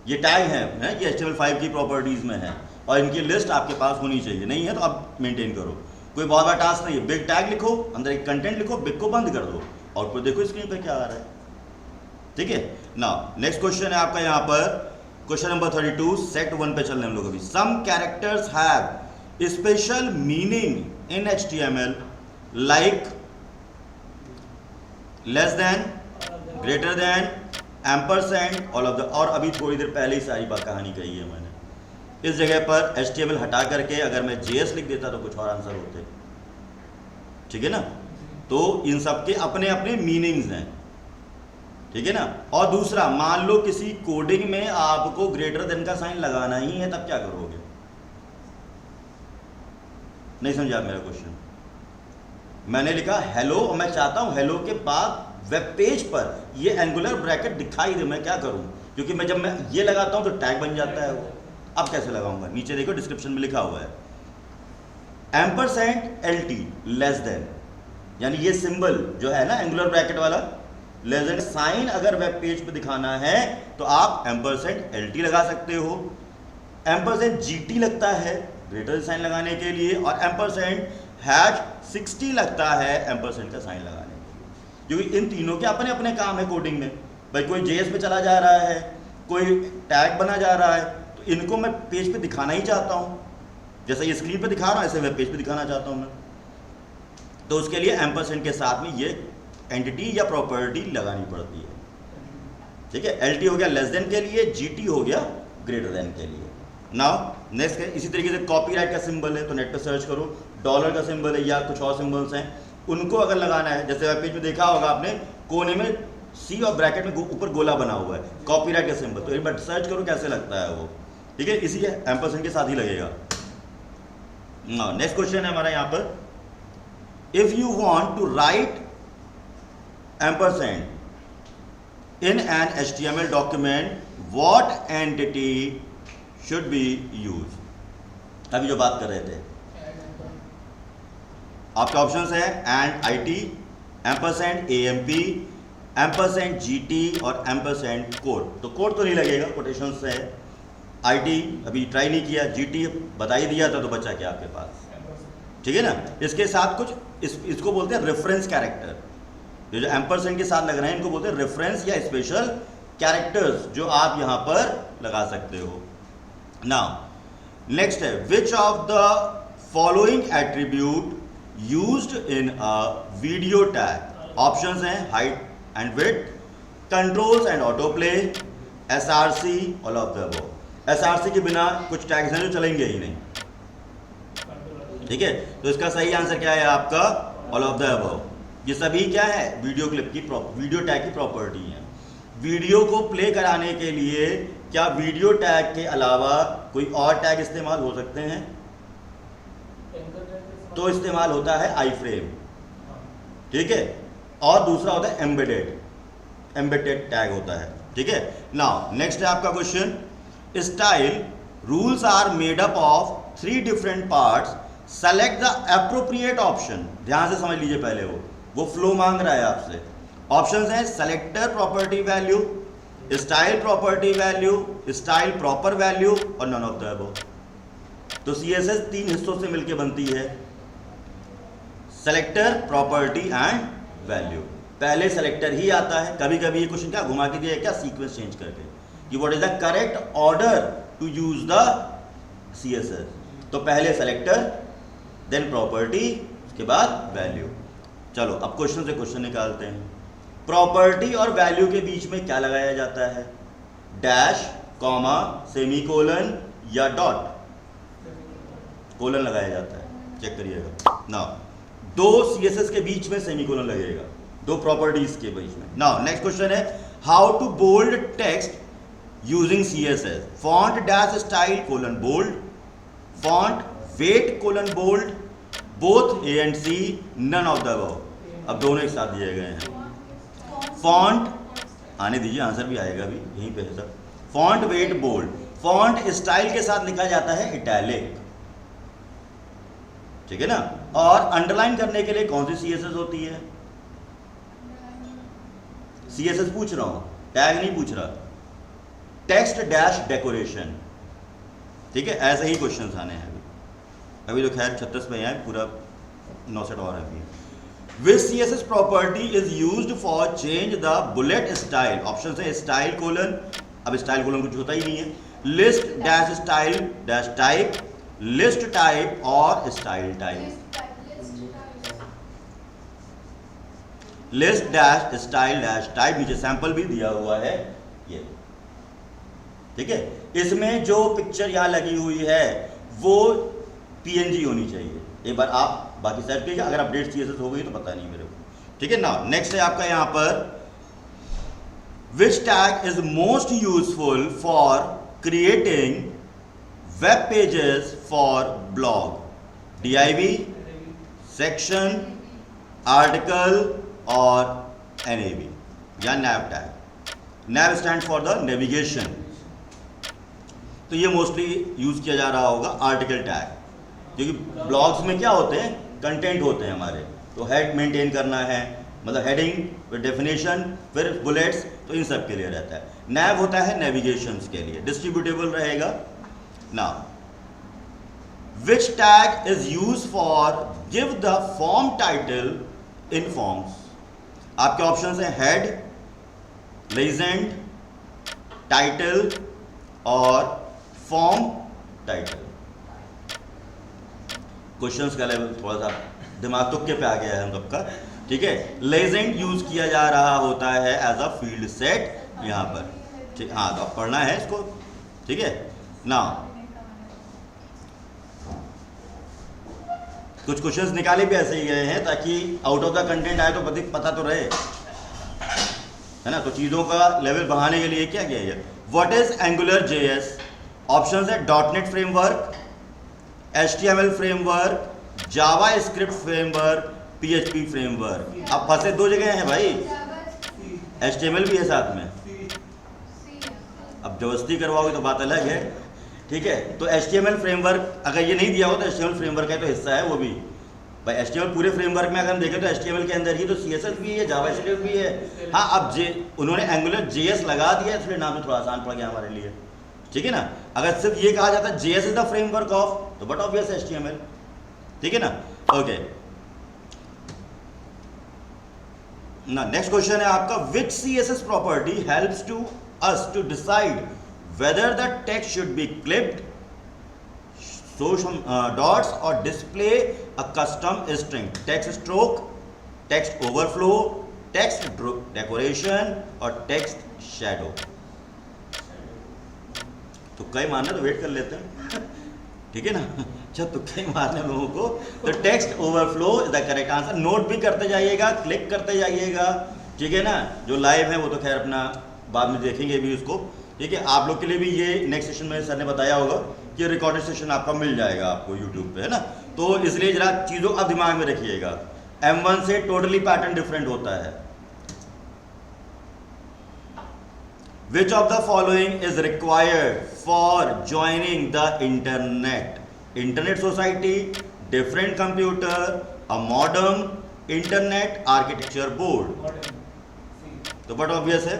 ये टैग है ये HTML5 की प्रॉपर्टीज में है। और इनकी लिस्ट आपके पास होनी चाहिए, नहीं है तो आप मेंटेन करो। कोई बहुत बड़ा टास्क नहीं है, बिग टैग लिखो, अंदर एक कंटेंट लिखो, बिग को बंद कर दो, आउटपुट देखो स्क्रीन पे क्या आ रहा है। ठीक है ना। नेक्स्ट क्वेश्चन है आपका यहाँ पर क्वेश्चन नंबर 32, सेट 1 पे चल रहे हम लोग अभी। Some characters have special meaning in HTML like less than, greater than, ampersand, all of the. और अभी थोड़ी देर पहले ही सारी बात कहानी कही है मैंने। इस जगह पर HTML हटा करके अगर मैं JS लिख देता तो कुछ और आंसर होते। ठीक है ना। तो इन सब के अपने अपने मीनिंग्स हैं, ठीक है ना। और दूसरा, मान लो किसी कोडिंग में आपको ग्रेटर देन का साइन लगाना ही है, तब क्या करोगे? नहीं समझा मेरा क्वेश्चन? मैंने लिखा हेलो और मैं चाहता हूं हेलो के बाद वेब पेज पर ये एंगुलर ब्रैकेट दिखाई दे, मैं क्या करूं? क्योंकि मैं जब मैं ये लगाता हूं तो टैग बन जाता है वो। अब कैसे लगाऊंगा? नीचे देखो डिस्क्रिप्शन में लिखा हुआ है %LT लेस देन, यानी ये सिंबल जो है ना एंगुलर ब्रैकेट वाला, लेस देन साइन अगर वेब पेज पे दिखाना है तो आप %LT लगा सकते हो। %GT लगता है ग्रेटर साइन लगाने के लिए, और %60 लगता है एम्परसेंड का साइन लगाने के लिए। क्योंकि इन तीनों के अपने अपने काम है कोडिंग में। भाई कोई JS पे चला जा रहा है, कोई टैग बना जा रहा है, तो इनको मैं पेज पे दिखाना ही चाहता हूँ, जैसे ये स्क्रीन पे दिखा रहा हूँ ऐसे वेब पेज पे दिखाना चाहता हूँ मैं। तो उसके लिए एम्परसेंड के साथ में ये एंटिटी या प्रॉपर्टी लगानी पड़ती है। ठीक है, LT हो गया लेस देन के लिए, GT हो गया ग्रेटर देन के लिए। नाउ नेक्स्ट है इसी तरीके से कॉपीराइट का सिंबल है तो नेट पे सर्च करो, डॉलर का सिंबल है या कुछ और सिंबल्स हैं, उनको अगर लगाना है, जैसे वेब पेज में देखा होगा आपने कोने में C और ब्रैकेट में ऊपर गोला बना हुआ है, कॉपीराइट का सिंबल, तो एक बार सर्च करो कैसे लगता है वो। ठीक है, इसी एम्परसेंड के साथ ही लगेगा। नेक्स्ट क्वेश्चन है हमारा यहाँ पर, if you want to write ampersand in an HTML document what entity should be use. अभी जो बात कर रहे थे, आपके ऑप्शंस है $IT, $AMP, $GT और $कोड। तो कोड तो नहीं लगेगा, कोटेशन है। IT अभी ट्राई नहीं किया, GT बता ही दिया था तो बचा क्या आपके पास। ठीक है ना। इसके साथ कुछ इसको बोलते हैं रेफरेंस कैरेक्टर, जो एम्परसेंड के साथ लग रहे हैं इनको बोलते हैं रेफरेंस या स्पेशल कैरेक्टर्स, जो आप यहां पर लगा सकते हो। नाउ नेक्स्ट है, which of the following attribute used in a video tag. Options हैं height and width, controls and autoplay, SRC, all of the above. SRC के बिना कुछ टैग्स हैं जो चलेंगे ही नहीं। ठीक है, तो इसका सही आंसर क्या है आपका? All of the above. ये सभी क्या है? वीडियो क्लिप की वीडियो टैग की प्रॉपर्टी है। वीडियो को प्ले कराने के लिए क्या वीडियो टैग के अलावा कोई और टैग इस्तेमाल हो सकते हैं? तो इस्तेमाल होता है आई फ्रेम। ठीक है, और दूसरा होता है एम्बेडेड टैग होता है। ठीक है, नाउ नेक्स्ट है आपका question, style rules are made up of 3 different parts, select the appropriate option. ध्यान से समझ लीजिए पहले, वो फ्लो मांग रहा है आपसे। ऑप्शंस हैं selector property value, style property value, style proper value और नन ऑफ द अबव। तो CSS 3 हिस्सों से मिलकर बनती है, सेलेक्टर, प्रॉपर्टी एंड वैल्यू। पहले सेलेक्टर ही आता है। कभी कभी ये क्वेश्चन क्या घुमा के दिया क्या, सीक्वेंस चेंज करके, कि what is the correct order to use the CSS। तो पहले सेलेक्टर, देन प्रॉपर्टी, उसके बाद वैल्यू। चलो अब क्वेश्चन से क्वेश्चन निकालते हैं। प्रॉपर्टी और वैल्यू के बीच में क्या लगाया जाता है? डैश, कॉमा, सेमीकोलन या डॉट? कोलन लगाया जाता है, चेक करिएगा। नाउ 2 CSS के बीच में सेमीकोलन लगेगा, 2 प्रॉपर्टीज के बीच में। नाउ नेक्स्ट क्वेश्चन है, how to bold text using CSS। Font dash style colon bold, font weight colon bold, both A and C, none of the above. अब दोनों एक साथ दिए गए हैं। फॉन्ट आने दीजिए, आंसर भी आएगा, भी यहीं पे है sir. Font weight bold, font style के साथ लिखा जाता है इटैलिक। ठीक है ना। और अंडरलाइन करने के लिए कौन सी CSS होती है? CSS पूछ रहा हूं, टैग नहीं पूछ रहा। टेक्स्ट डैश डेकोरेशन, ठीक है, ऐसे ही क्वेश्चन आने हैं अभी तो खैर 36 में है, पूरा 9 सेट और है। Which CSS property is used for change the bullet style? Option है स्टाइल कोलन, अब स्टाइल कोलन कुछ होता ही नहीं है, list dash style dash type, list type और style type, list dash style dash type, नीचे सैंपल भी दिया हुआ है ये, ठीक है। इसमें जो पिक्चर यहाँ लगी हुई है वो PNG होनी चाहिए, एक बार आप बाकी सेट कीजिए, अगर अपडेट CSS हो गई तो पता नहीं मेरे को, ठीक है ना। नेक्स्ट है आपका यहाँ पर which tag is most useful for creating web pages for blog, DIV, section, article और NAV या nav tag. nav stand for the navigation, तो ये मोस्टली यूज किया जा रहा होगा आर्टिकल टैग, क्योंकि ब्लॉग्स में क्या होते हैं, कंटेंट होते हैं हमारे, तो हेड मेंटेन करना है, मतलब हेडिंग फिर डेफिनेशन फिर बुलेट्स, तो इन सब के लिए रहता है। नैव होता है नेविगेशंस के लिए, डिस्ट्रीब्यूटेबल रहेगा ना। Which tag is use for give the form title in forms, आपके ऑप्शंस हैं हेड, लेजेंड, टाइटल और फॉर्म टाइटल। क्वेश्चंस का लेवल थोड़ा सा दिमाग तुक्के पे आ गया है हम सबका, ठीक है। लेजेंड यूज किया जा रहा होता है एज अ फील्ड सेट यहाँ पर, ठीक, हाँ तो अब पढ़ना है इसको, ठीक है ना। कुछ क्वेश्चंस निकाले भी ऐसे ही गए हैं ताकि आउट ऑफ द कंटेंट आए तो पता तो रहे, है ना। तो चीज़ों का लेवल बढ़ाने के लिए क्या किया है। What is angular JS, option है .NET फ्रेमवर्क, HTML फ्रेमवर्क, जावा स्क्रिप्ट फ्रेमवर्क, PHP फ्रेमवर्क। अब फंसे दो जगह हैं भाई, HTML भी है साथ में, अब जबरदस्ती करवाओगे तो बात अलग है, ठीक है। तो HTML फ्रेमवर्क अगर ये नहीं दिया हो तो HTML फ्रेमवर्क है तो हिस्सा है वो भी भाई। HTML पूरे फ्रेमवर्क में अगर हम देखें तो HTML के अंदर ही तो CSS भी है, जावा स्क्रिप्ट भी है। हाँ, अब उन्होंने एंगुलर JS लगा दिया इसलिए नाम तो थोड़ा आसान पड़ गया हमारे लिए, ठीक है ना। अगर सिर्फ ये कहा जाता JS is the framework of, तो बट ऑब्वियस HTML, ठीक है ना। ओके ना, नेक्स्ट क्वेश्चन है आपका which CSS property helps to us to decide whether the text should be clipped, show some dots और display a custom string, text stroke, text overflow, text decoration और text shadow. तो कई मारना तो wait कर लेते हैं ठीक है ना। जब तो कई मारने लोगों को, तो text overflow is the correct answer. Note भी करते जाइएगा, क्लिक करते जाइएगा, ठीक है ना। जो लाइव है वो तो खैर अपना बाद में देखेंगे भी उसको, ठीक है। आप लोग के लिए भी ये नेक्स्ट सेशन में सर ने बताया होगा कि रिकॉर्डेड सेशन आपका मिल जाएगा आपको यूट्यूब पे, है ना। तो इसलिए जरा चीज़ों आप दिमाग में रखिएगा, M1 से टोटली पैटर्न डिफरेंट होता है। Which of the following is required for joining the internet? Internet society, different computer, a modem, internet architecture board. तो बट ऑब्वियस है,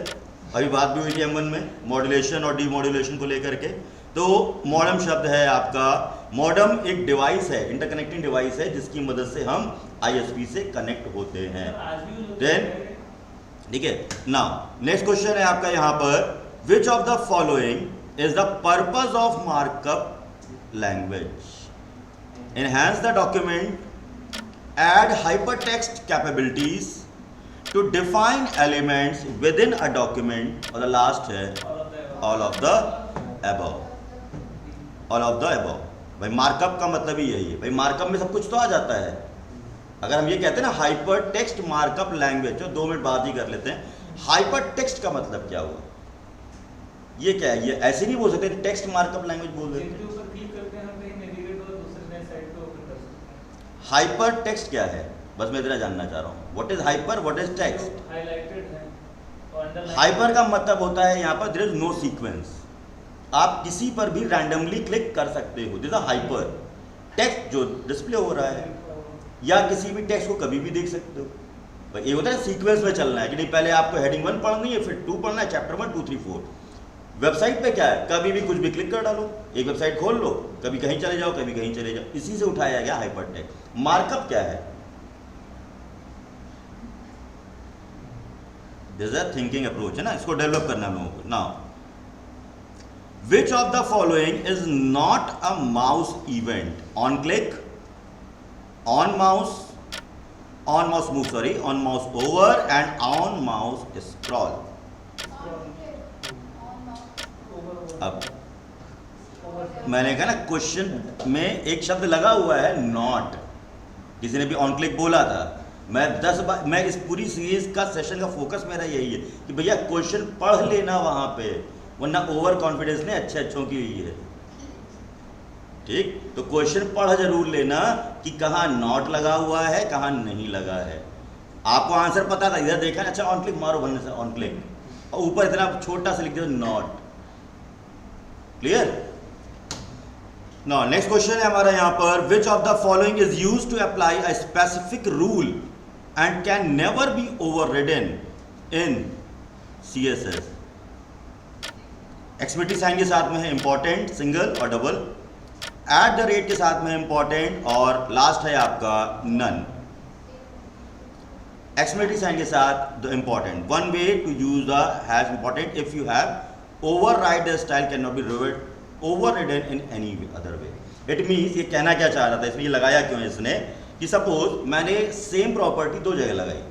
अभी बात भी हुई थी M1 में मॉड्यूलेशन और डीमॉड्यूलेशन को लेकर के। तो मॉडम शब्द है आपका, मॉडम एक डिवाइस है, इंटरकनेक्टिंग डिवाइस है जिसकी मदद से हम ISP से कनेक्ट होते हैं। देन ठीक है ना, नेक्स्ट क्वेश्चन है आपका यहाँ पर, which of the following is the purpose of markup language? Enhance the document, add hypertext capabilities, to define elements within a document, और द लास्ट है all of the above. All of the above भाई, markup का मतलब ही यही है भाई, markup में सब कुछ तो आ जाता है। अगर हम ये कहते हैं ना हाइपर टेक्स्ट मार्कअप लैंग्वेज, जो 2 मिनट बाद ही कर लेते हैं, हाइपर टेक्स्ट का मतलब क्या हुआ, ये क्या है? ये ऐसे नहीं बोल सकते टेक्स्ट मार्कअप लैंग्वेज बोल देते हैं। हाइपर टेक्स्ट क्या है, बस मैं इतना जानना चाह रहा हूँ। What is hyper, what is text? Hyper का मतलब होता है यहाँ पर देयर इज नो सीक्वेंस, आप किसी पर भी रैंडमली क्लिक कर सकते हो, दिस इज हाइपर। टेक्स्ट जो डिस्प्ले हो रहा है, या किसी भी टेक्स्ट को कभी भी देख सकते हो भाई। ये होता है सीक्वेंस में चलना है कि नहीं, पहले आपको हेडिंग 1 पढ़नी है, फिर 2 पढ़ना है, चैप्टर 1 2 3 4, वेबसाइट पे क्या है, कभी भी कुछ भी क्लिक कर डालो, एक वेबसाइट खोल लो, कभी कहीं चले जाओ, कभी कहीं चले जाओ, इसी से उठाया गया हाइपरटेक्स्ट। मार्कअप क्या है? This is a thinking approach है ना, इसको डेवलप करना लोगों को। Now which of the following is not a mouse event? On click, on mouse move, sorry, on mouse over and on mouse scroll. अब मैंने कहा ना, क्वेश्चन में एक शब्द लगा हुआ है नॉट। किसी ने भी ऑन क्लिक बोला था, मैं 10 बार, मैं इस पूरी सीरीज का सेशन का फोकस मेरा यही है कि भैया क्वेश्चन पढ़ लेना वहां पे, वरना ओवर कॉन्फिडेंस ने अच्छों की हुई है। ठीक, तो क्वेश्चन पढ़ जरूर लेना कि कहाँ नॉट लगा हुआ है, कहाँ नहीं लगा है। आपको आंसर पता था, इधर देखा, अच्छा ऑन क्लिक मारो, बनने से ऑन क्लिक, और ऊपर इतना छोटा सा लिख दो not. Clear? Now next question है हमारा यहां पर, which of the following is used to apply a specific rule and can never be overridden in CSS? Explicit sign के साथ में है इंपॉर्टेंट, सिंगल और डबल, एट द रेट के साथ में इंपॉर्टेंट, और लास्ट है आपका नन। एक्सप्लिसिट साइन के साथ the important. One way to use the hash important if you have override the style cannot be overridden in any other way. It means ये कहना क्या चाह रहा था, इसमें ये लगाया क्यों है इसने, कि सपोज मैंने सेम प्रॉपर्टी दो जगह लगाई।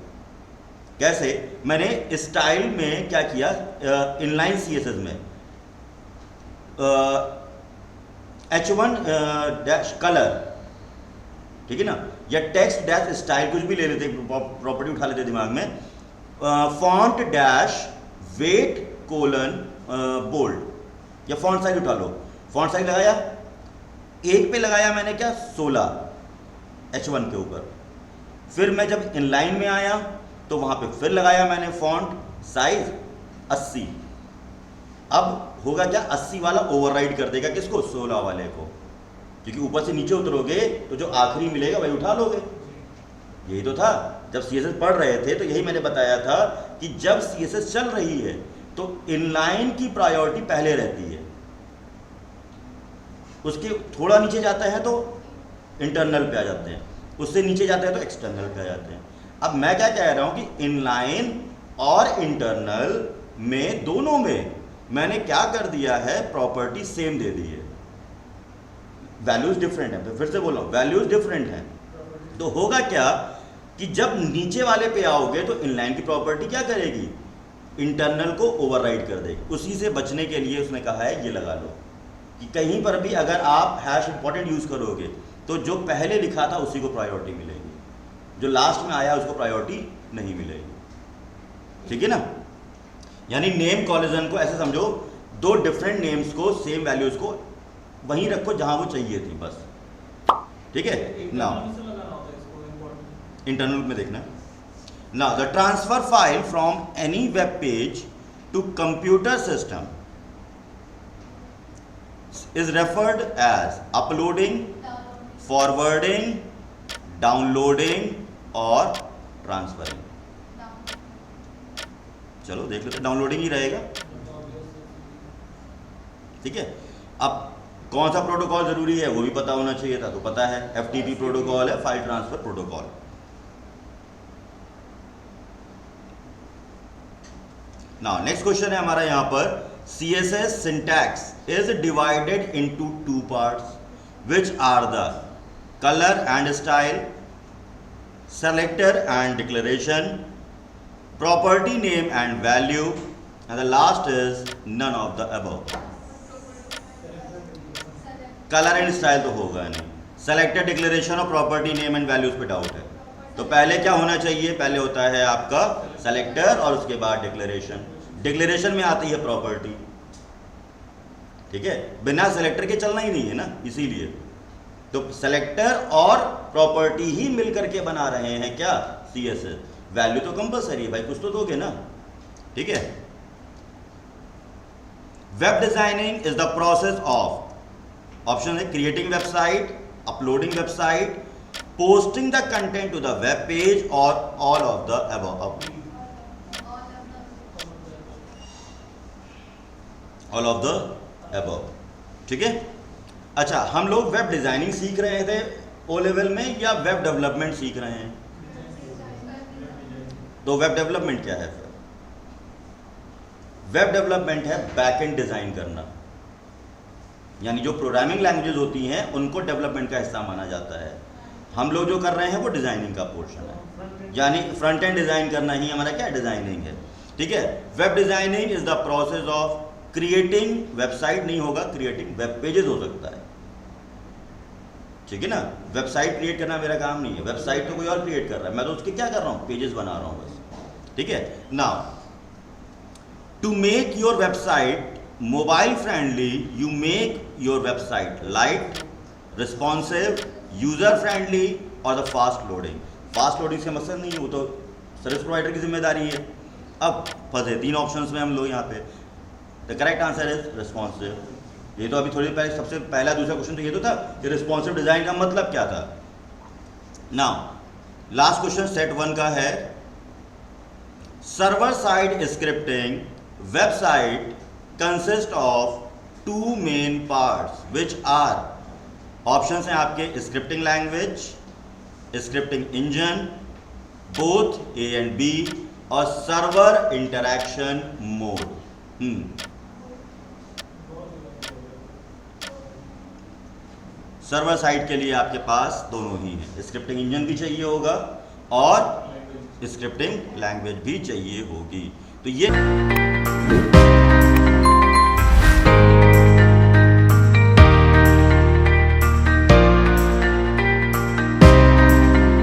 कैसे? मैंने स्टाइल में क्या किया, इनलाइन CSS में H1 डैश कलर, ठीक है ना, या टेक्स्ट डैश स्टाइल, कुछ भी ले लेते, प्रॉपर्टी उठा लेते दिमाग में, font dash weight colon bold, या फॉन्ट साइज उठा लो। फॉन्ट साइज लगाया, एक पे लगाया मैंने क्या, 16 H1 के ऊपर। फिर मैं जब इनलाइन में आया तो वहां पे फिर लगाया मैंने फॉन्ट साइज 80। अब होगा क्या, 80 वाला ओवरराइड कर देगा किसको, 16 वाले को, क्योंकि ऊपर से नीचे उतरोगे तो जो आखिरी मिलेगा वही उठा लोगे। यही तो था जब CSS पढ़ रहे थे, तो यही मैंने बताया था कि जब CSS चल रही है तो इनलाइन की प्रायोरिटी पहले रहती है, उसके थोड़ा नीचे जाता है तो इंटरनल पे आ जाते हैं, उससे नीचे जाते हैं तो एक्सटर्नल पे आ जाते हैं। अब मैं क्या कह रहा हूं कि इनलाइन और इंटरनल में, दोनों में मैंने क्या कर दिया है, प्रॉपर्टी सेम दे दी है, वैल्यूज डिफरेंट है। फिर से बोल रहा हूं, वैल्यूज डिफरेंट हैं, तो होगा क्या कि जब नीचे वाले पे आओगे तो इनलाइन की प्रॉपर्टी क्या करेगी, इंटरनल को ओवरराइड कर देगी। उसी से बचने के लिए उसने कहा है ये लगा लो कि कहीं पर भी अगर आप हैश इंपॉर्टेंट यूज करोगे तो जो पहले लिखा था उसी को प्रायोरिटी मिलेगी, जो लास्ट में आया उसको प्रायोरिटी नहीं मिलेगी। ठीक है ना, यानी नेम कॉलिजन को ऐसे समझो, दो डिफरेंट नेम्स को, सेम वैल्यूज को वहीं रखो जहां वो चाहिए थी, बस। ठीक है, नाउ इंटरनल में देखना। Now the transfer file from any web page to computer system is referred as uploading, forwarding, downloading और transferring। चलो देख लेते, डाउनलोडिंग ही रहेगा। ठीक है, अब कौन सा प्रोटोकॉल जरूरी है वो भी पता होना चाहिए था, तो पता है FTP प्रोटोकॉल है, file transfer protocol. Now next question है हमारा यहां पर, CSS syntax is divided into two parts, which are the color and style, selector and declaration, property name and value, and the last is none of the above। Colour and style तो होगा नहीं, selector, declaration और property name and values पे doubt है। तो पहले क्या होना चाहिए, पहले होता है आपका सेलेक्टर और उसके बाद डिक्लेरेशन। डिक्लेरेशन में आती है प्रॉपर्टी। ठीक है, बिना सेलेक्टर के चलना ही नहीं है ना, इसीलिए तो सेलेक्टर और प्रॉपर्टी ही मिलकर के बना रहे हैं क्या, CSS। वैल्यू तो कंपलसरी है भाई, कुछ तो दोगे ना। ठीक है, web designing is the process of, option है creating website, uploading website, posting the content to the web page or all of the above। All of the above. ठीक है, अच्छा हम लोग वेब डिजाइनिंग सीख रहे थे ओ लेवल में या वेब डेवलपमेंट सीख रहे हैं? तो वेब डेवलपमेंट क्या है फिर? वेब डेवलपमेंट है बैकएंड डिजाइन करना, यानी जो प्रोग्रामिंग लैंग्वेजेस होती हैं उनको डेवलपमेंट का हिस्सा माना जाता है। हम लोग जो कर रहे हैं वो डिजाइनिंग का पोर्शन है, यानी फ्रंट एंड डिजाइन करना ही हमारा क्या डिजाइनिंग है। ठीक है, web designing is the process of creating, website नहीं होगा, क्रिएटिंग वेब पेजेस हो सकता है। ठीक है ना, वेबसाइट क्रिएट करना मेरा काम नहीं है, वेबसाइट तो कोई और क्रिएट कर रहा है, मैं तो उसके क्या कर रहा हूँ, पेजेस बना रहा हूँ बस। ठीक है, now to make your website mobile friendly, you make your website light, responsive, user friendly और the fast loading. Fast loading से मकसद नहीं है, वो तो सर्विस प्रोवाइडर की जिम्मेदारी है। अब फंसे तीन ऑप्शंस में हम लोग यहाँ पे, the correct answer is responsive. ये तो अभी थोड़ी पहले सबसे पहला दूसरा क्वेश्चन तो ये तो था कि रिस्पॉन्सिव डिजाइन का मतलब क्या था। नाउ लास्ट क्वेश्चन सेट 1 का है, server side scripting website consist of 2 main parts which are, options हैं आपके, scripting language, scripting engine, both A and B, और server interaction mode. Server side के लिए आपके पास दोनों ही हैं, स्क्रिप्टिंग इंजन भी चाहिए होगा और स्क्रिप्टिंग लैंग्वेज भी चाहिए होगी। तो ये